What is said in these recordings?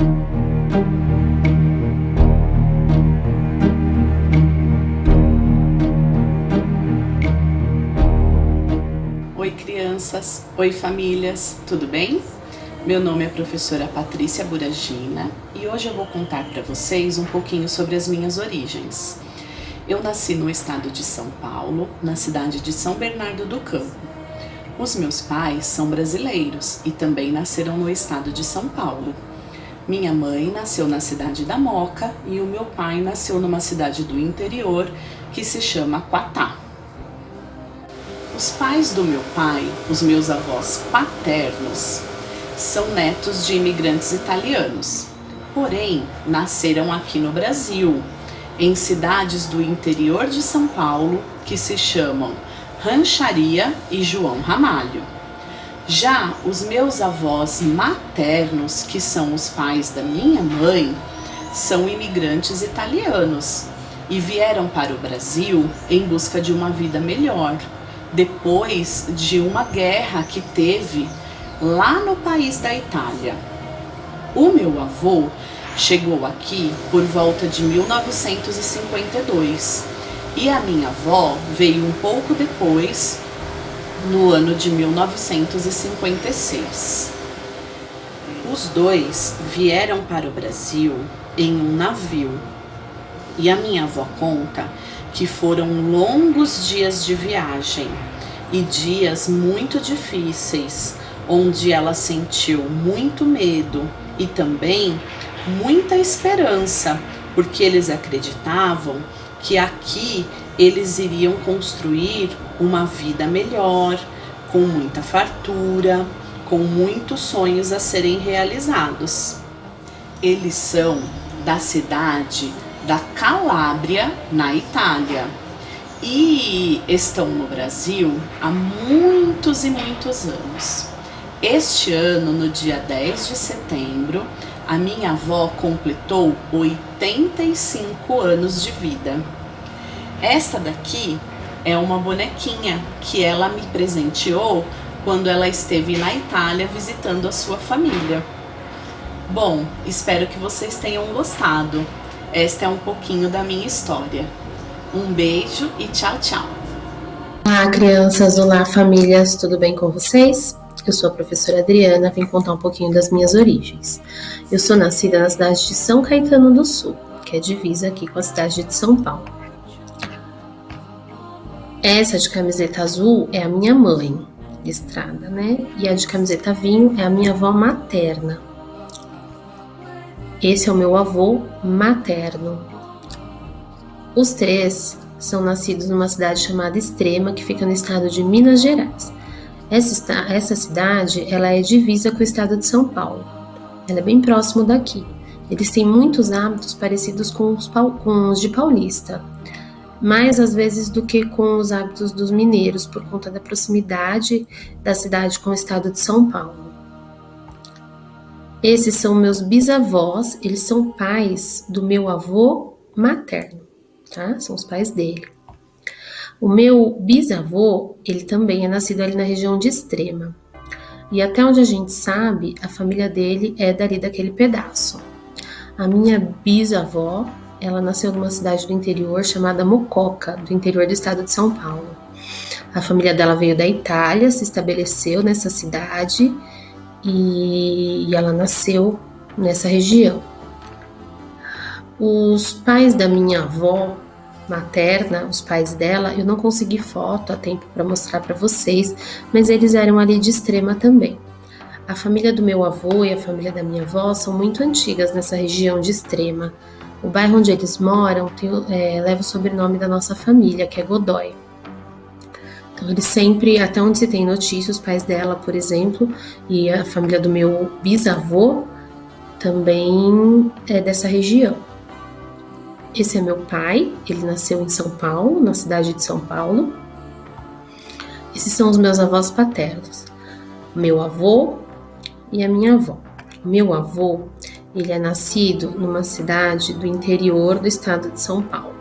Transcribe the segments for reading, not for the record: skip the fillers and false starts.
Oi crianças, oi famílias, tudo bem? Meu nome é professora Patrícia Buragina e hoje eu vou contar para vocês um pouquinho sobre as minhas origens. Eu nasci no estado de São Paulo, na cidade de São Bernardo do Campo. Os meus pais são brasileiros e também nasceram no estado de São Paulo. Minha mãe nasceu na cidade da Moca e o meu pai nasceu numa cidade do interior que se chama Quatá. Os pais do meu pai, os meus avós paternos, são netos de imigrantes italianos, porém nasceram aqui no Brasil, em cidades do interior de São Paulo que se chamam Rancharia e João Ramalho. Já os meus avós maternos, que são os pais da minha mãe, são imigrantes italianos e vieram para o Brasil em busca de uma vida melhor, depois de uma guerra que teve lá no país da Itália. O meu avô chegou aqui por volta de 1952 e a minha avó veio um pouco depois, no ano de 1956. Os dois vieram para o Brasil em um navio e a minha avó conta que foram longos dias de viagem e dias muito difíceis, onde ela sentiu muito medo e também muita esperança, porque eles acreditavam que aqui eles iriam construir uma vida melhor, com muita fartura, com muitos sonhos a serem realizados. Eles são da cidade da Calábria, na Itália, e estão no Brasil há muitos e muitos anos. Este ano, no dia 10 de setembro, a minha avó completou 85 anos de vida. Esta daqui é uma bonequinha que ela me presenteou quando ela esteve na Itália visitando a sua família. Bom, espero que vocês tenham gostado. Esta é um pouquinho da minha história. Um beijo e tchau, tchau. Olá, crianças! Olá, famílias! Tudo bem com vocês? Eu sou a professora Adriana, vim contar um pouquinho das minhas origens. Eu sou nascida na cidade de São Caetano do Sul, que é divisa aqui com a cidade de São Paulo. Essa de camiseta azul é a minha mãe, listrada, né? E a de camiseta vinho é a minha avó materna. Esse é o meu avô materno. Os três são nascidos numa cidade chamada Extrema, que fica no estado de Minas Gerais. Essa cidade, ela é divisa com o estado de São Paulo. Ela é bem próximo daqui. Eles têm muitos hábitos parecidos com os de paulista, mais às vezes do que com os hábitos dos mineiros, por conta da proximidade da cidade com o estado de São Paulo. Esses são meus bisavós, eles são pais do meu avô materno, tá? São os pais dele. O meu bisavô, ele também é nascido ali na região de Extrema. E até onde a gente sabe, a família dele é dali daquele pedaço. A minha bisavó, ela nasceu numa cidade do interior chamada Mococa, do interior do estado de São Paulo. A família dela veio da Itália, se estabeleceu nessa cidade e ela nasceu nessa região. Os pais da minha avó materna, os pais dela, eu não consegui foto a tempo para mostrar para vocês, mas eles eram ali de Extrema também. A família do meu avô e a família da minha avó são muito antigas nessa região de Extrema. O bairro onde eles moram leva o sobrenome da nossa família, que é Godoy. Então eles sempre, até onde se tem notícia, os pais dela, por exemplo, e a família do meu bisavô também é dessa região. Esse é meu pai, ele nasceu em São Paulo, na cidade de São Paulo. Esses são os meus avós paternos, meu avô e a minha avó. Meu avô, ele é nascido numa cidade do interior do estado de São Paulo.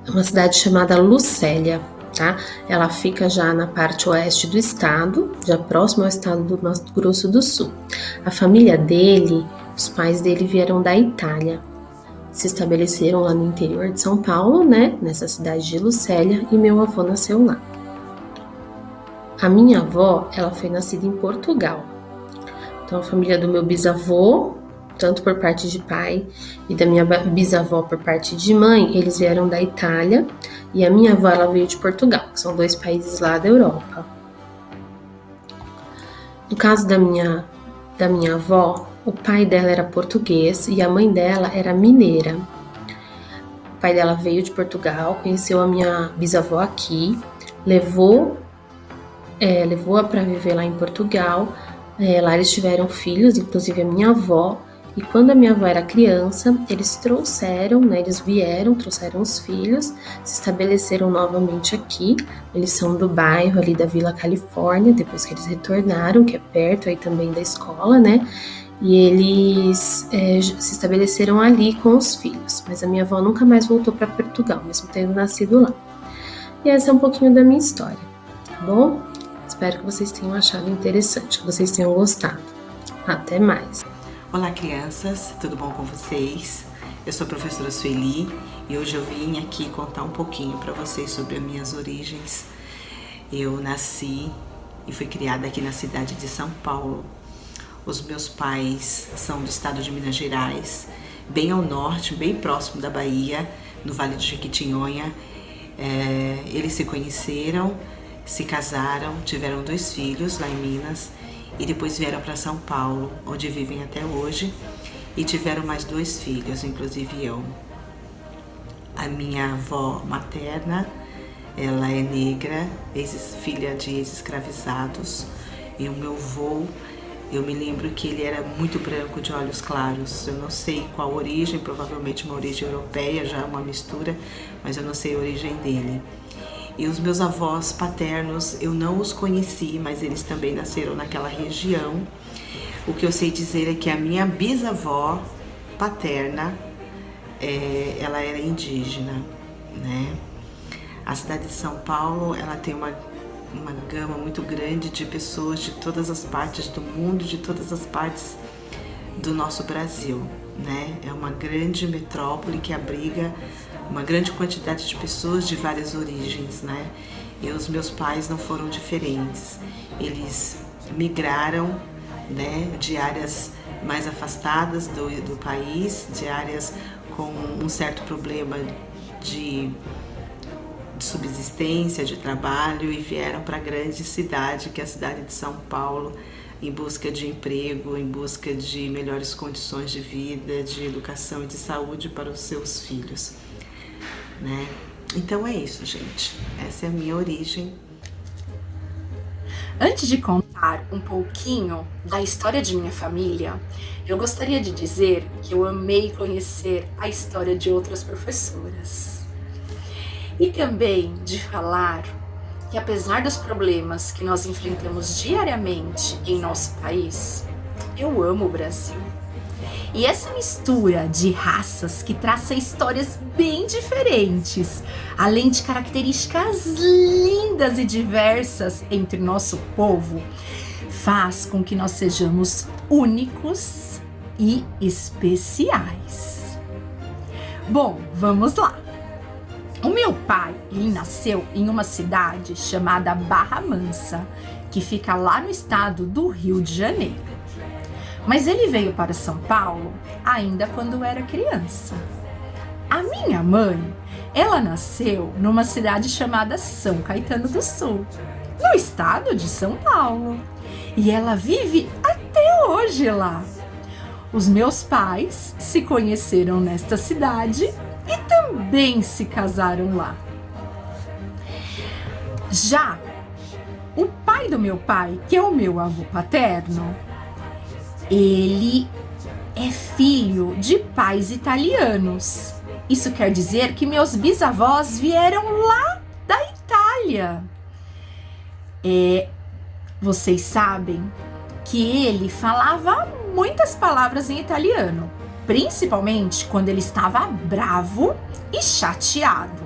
É uma cidade chamada Lucélia. tá? Ela fica já na parte oeste do estado, já próximo ao estado do Mato Grosso do Sul. A família dele, os pais dele vieram da Itália, se estabeleceram lá no interior de São Paulo, né, nessa cidade de Lucélia, e meu avô nasceu lá. A minha avó, ela foi nascida em Portugal. Então, a família do meu bisavô, tanto por parte de pai e da minha bisavó por parte de mãe, eles vieram da Itália, e a minha avó, ela veio de Portugal, que são 2 países lá da Europa. No caso da minha avó, o pai dela era português e a mãe dela era mineira. O pai dela veio de Portugal, conheceu a minha bisavó aqui, levou-a para viver lá em Portugal. Lá eles tiveram filhos, inclusive a minha avó. E quando a minha avó era criança, eles trouxeram os filhos, se estabeleceram novamente aqui. Eles são do bairro ali da Vila Califórnia, depois que eles retornaram, que é perto aí também da escola, né? E eles se estabeleceram ali com os filhos. Mas a minha avó nunca mais voltou para Portugal, mesmo tendo nascido lá. E essa é um pouquinho da minha história, tá bom? Espero que vocês tenham achado interessante, que vocês tenham gostado. Até mais! Olá, crianças, tudo bom com vocês? Eu sou a professora Sueli e hoje eu vim aqui contar um pouquinho para vocês sobre as minhas origens. Eu nasci e fui criada aqui na cidade de São Paulo. Os meus pais são do estado de Minas Gerais, bem ao norte, bem próximo da Bahia, no Vale do Jequitinhonha. Eles se conheceram, se casaram, tiveram 2 filhos lá em Minas e depois vieram para São Paulo, onde vivem até hoje, e tiveram mais 2 filhos, inclusive eu. A minha avó materna, ela é negra, filha de ex-escravizados, e o meu avô, eu me lembro que ele era muito branco, de olhos claros. Eu não sei qual origem, provavelmente uma origem europeia, já uma mistura, mas eu não sei a origem dele. E os meus avós paternos, eu não os conheci, mas eles também nasceram naquela região. O que eu sei dizer é que a minha bisavó paterna, ela era indígena, né? A cidade de São Paulo, ela tem uma gama muito grande de pessoas de todas as partes do mundo, de todas as partes do nosso Brasil, né? É uma grande metrópole que abriga uma grande quantidade de pessoas de várias origens, né? E os meus pais não foram diferentes. Eles migraram, né, de áreas mais afastadas do país, de áreas com um certo problema de subsistência, de trabalho, e vieram para a grande cidade, que é a cidade de São Paulo, em busca de emprego, em busca de melhores condições de vida, de educação e de saúde para os seus filhos, né? Então é isso, gente. Essa é a minha origem. Antes de contar um pouquinho da história de minha família, eu gostaria de dizer que eu amei conhecer a história de outras professoras. E também de falar que, apesar dos problemas que nós enfrentamos diariamente em nosso país, eu amo o Brasil. E essa mistura de raças que traça histórias bem diferentes, além de características lindas e diversas entre nosso povo, faz com que nós sejamos únicos e especiais. Bom, vamos lá. O meu pai, ele nasceu em uma cidade chamada Barra Mansa, que fica lá no estado do Rio de Janeiro. Mas ele veio para São Paulo ainda quando era criança. A minha mãe, ela nasceu numa cidade chamada São Caetano do Sul, no estado de São Paulo. E ela vive até hoje lá. Os meus pais se conheceram nesta cidade e também se casaram lá. Já o pai do meu pai, que é o meu avô paterno, ele é filho de pais italianos. Isso quer dizer que meus bisavós vieram lá da Itália. Vocês sabem que ele falava muitas palavras em italiano, principalmente quando ele estava bravo e chateado.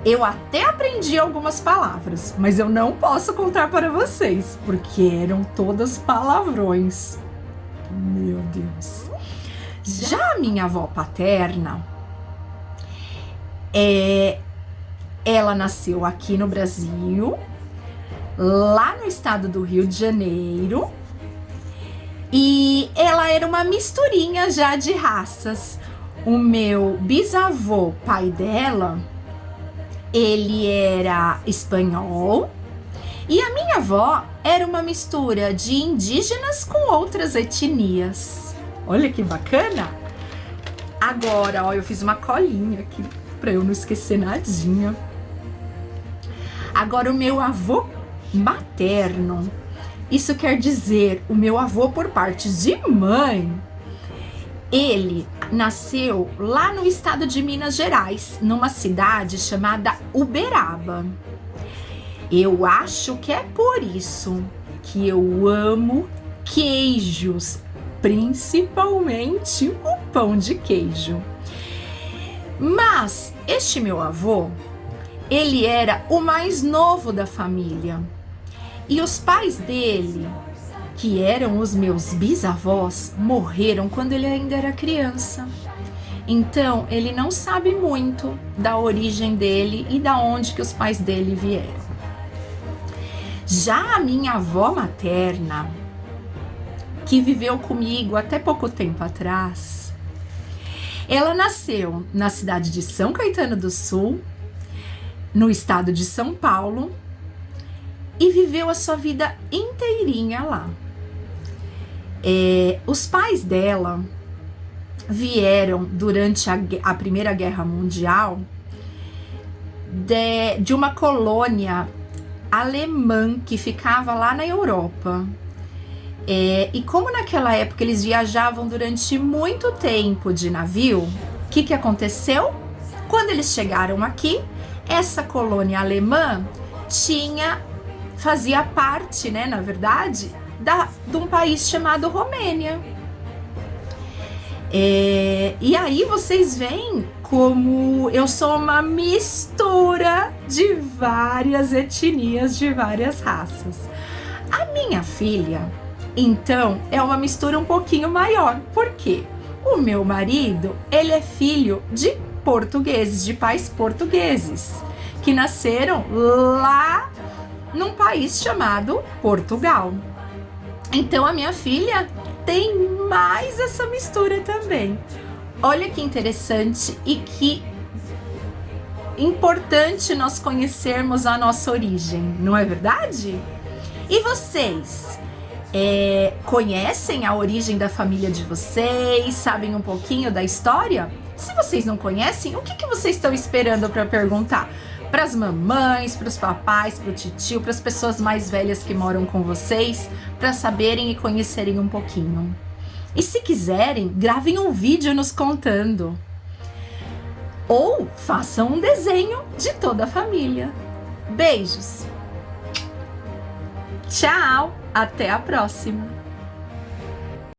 Eu até aprendi algumas palavras, mas eu não posso contar para vocês, porque eram todas palavrões. Meu Deus. Já a minha avó paterna, ela nasceu aqui no Brasil, lá no estado do Rio de Janeiro, e ela era uma misturinha já de raças. O meu bisavô, pai dela, ele era espanhol, e a minha avó era uma mistura de indígenas com outras etnias. Olha que bacana! Agora, ó, eu fiz uma colinha aqui para eu não esquecer nadinha. Agora, o meu avô materno, isso quer dizer o meu avô por parte de mãe, ele nasceu lá no estado de Minas Gerais, numa cidade chamada Uberaba. Eu acho que é por isso que eu amo queijos, principalmente o pão de queijo. Mas este meu avô, ele era o mais novo da família. E os pais dele, que eram os meus bisavós, morreram quando ele ainda era criança. Então, ele não sabe muito da origem dele e da onde que os pais dele vieram. Já a minha avó materna, que viveu comigo até pouco tempo atrás, ela nasceu na cidade de São Caetano do Sul, no estado de São Paulo, e viveu a sua vida inteirinha lá. Os pais dela vieram durante a Primeira Guerra Mundial de uma colônia alemã que ficava lá na Europa. E como naquela época eles viajavam durante muito tempo de navio, o que aconteceu? Quando eles chegaram aqui, essa colônia alemã fazia parte, né, na verdade, de um país chamado Romênia. E aí vocês veem como eu sou uma mistura de várias etnias, de várias raças. A minha filha, então, é uma mistura um pouquinho maior. Por quê? O meu marido, ele é filho de portugueses, de pais portugueses, que nasceram lá num país chamado Portugal. Então a minha filha tem mais essa mistura também. Olha que interessante e que importante nós conhecermos a nossa origem, não é verdade? E vocês conhecem a origem da família de vocês? Sabem um pouquinho da história? Se vocês não conhecem, o que vocês estão esperando para perguntar? Para as mamães, para os papais, para o titio, para as pessoas mais velhas que moram com vocês, para saberem e conhecerem um pouquinho. E se quiserem, gravem um vídeo nos contando. Ou façam um desenho de toda a família. Beijos! Tchau! Até a próxima!